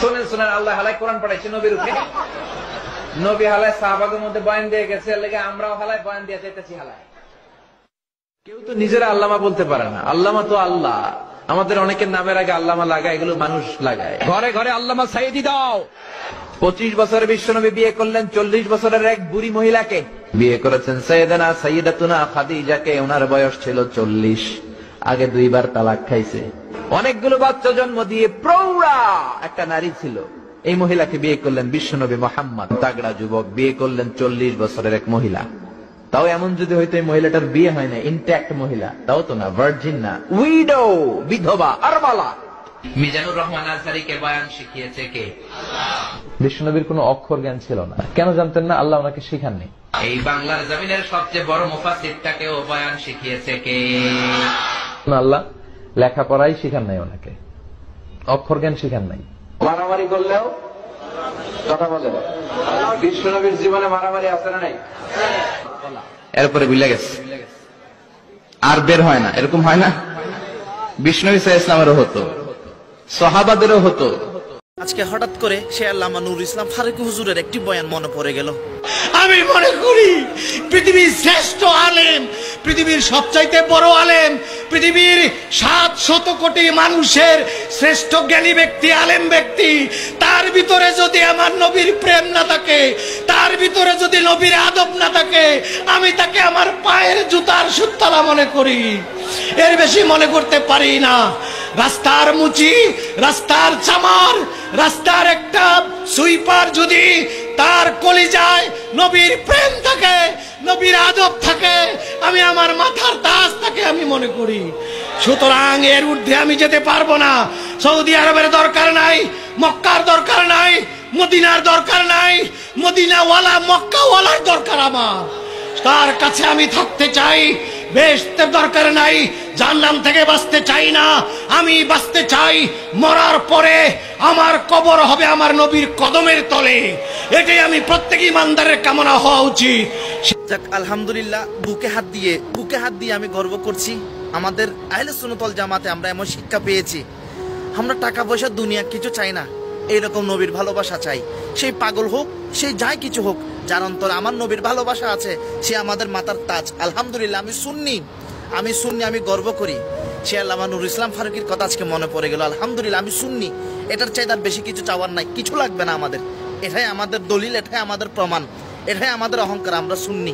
শুনেন শুনেন, আল্লাহ হালাই কোরআন পাঠাইছে নবীর উপরে। নবী হালাই সাহাবাদের মধ্যে বয়ান দিয়ে গেছে, লেগে আমরাও হালাই বয়ান দিয়ে চাইতেছি হালাই। কেউ তো নিজেরা আল্লামা বলতে পারে না। আল্লামা তো আল্লাহ। আমাদের অনেকের নামের আগে আল্লামা লাগায়, এগুলো মানুষ লাগায়। ঘরে ঘরে আল্লামা সাইয়্যিদি দাও। 25 বছরে বিশ্বনবী বিয়ে করলেন 40 বছরের এক বুড়ি মহিলাকে। বিয়ে করেছেন সাইয়েদানা সাইয়্যিদাতুনা খাদিজাকে, ওনার বয়স ছিল 40। আগে 2 বার তালাক খাইছে। অনেকগুলো বাচ্চা জন্ম দিয়ে প্রৌঢ়া একটা নারী ছিল। এই মহিলাকে বিয়ে করলেন বিশ্বনবী মুহাম্মদ। তাগড়া যুবক বিয়ে করলেন 40 বছরের এক মহিলা। তাও এমন যদি হয়তো এই মহিলাটার বিয়ে হয় না, ইনট্যাক্ট মহিলা, তাও তো না, ভার্জিন না, উইডো, বিধবা, আরমালা। মিজানুর রহমান আজহারীকে বয়ান শিখিয়েছে কে? বিশ্বনবীর কোনো অক্ষর জ্ঞান ছিল না। কেন জানতেন না? আল্লাহ ওনাকে শিখাননি। এই বাংলার জমিনের সবচেয়ে বড় মুফাসসিরটাকেও বয়ান শিখিয়েছে কে? আল্লাহ লেখাপড়াই শিখান নাই ওনাকে, অক্ষর জ্ঞান শিখান নাই। মারামারি করলেও কথা বলে। বিশ্বনবীর জীবনে মারামারি আছে না নাই? এরপরে ভুলে গেছে, আর বের হয় না। এরকম হয় না? বিষ্ণু ইসা ইসলামেরও হতো, সাহাবাদেরও হতো। আজকে হঠাৎ করে সে আল্লামা নুরুল ইসলাম ফারুকী হুজুরের একটি বয়ান মনে পড়ে গেল। আমি মনে করি পৃথিবীর শ্রেষ্ঠ আলেম, পৃথিবীর সবচাইতে বড় আলেম, পৃথিবীর 700 কোটি মানুষের শ্রেষ্ঠ জ্ঞানী ব্যক্তি, আলেম ব্যক্তি, তার ভিতরে যদি আমার নবীর প্রেম না থাকে, তার ভিতরে যদি নবীর আদব না থাকে, আমি তাকে আমার পায়ের জুতার সুতলা মনে করি। এর বেশি মনে করতে পারি না। রাস্তার মুচি, রাস্তার চামার, রাস্তার একটা সুইপার যদি তার কলিজায় নবীর প্রেম থাকে, নবীর আদব থাকে, আমি আমার মাথার তাজ তাকে আমি মনে করি। সুতরাং এর ঊর্ধ্বে আমি যেতে পারবো না। সৌদি আরবের দরকার নাই, মক্কার দরকার নাই, মদিনার দরকার নাই, মদিনাওয়ালা মক্কাওয়ালার দরকার আমার। তার কাছে আমি থাকতে চাই। বেহেশতের দরকার নাই, জাহান্নাম থেকে বাঁচতে চাই না। আমি বাঁচতে চাই মরার পরে আমার কবর হবে আমার নবীর কদমের তলে। এটাই আমি প্রত্যেক ইমানদারের কামনা হওয়া উচিত। যাক, আলহামদুলিল্লাহ, বুকে হাত দিয়ে আমি গর্ব করছি। আমাদের আহলে সুন্নাত ওয়াল জামাতে আমরা এমন শিক্ষা পেয়েছি, আমরা টাকা পয়সা দুনিয়া কিছু চাই না, এইরকম নবীর ভালোবাসা চাই। সেই পাগল হোক, সেই যাই কিছু হোক, যার অন্তরে আমার নবীর ভালোবাসা আছে, সে আমাদের মাথার তাজ। আলহামদুলিল্লাহ, আমি সুন্নি, আমি গর্ব করি। সে আল্লামা নুরুল ইসলাম ফারুকীর কথা আজকে মনে পড়ে গেল। আলহামদুলিল্লাহ, আমি সুন্নি। এটার চাইতে আর বেশি কিছু চাওয়ার নাই, কিছু লাগবে না আমাদের। এটাই আমাদের দলিল, এটাই আমাদের প্রমাণ, এটাই আমাদের অহংকার, আমরা সুন্নি।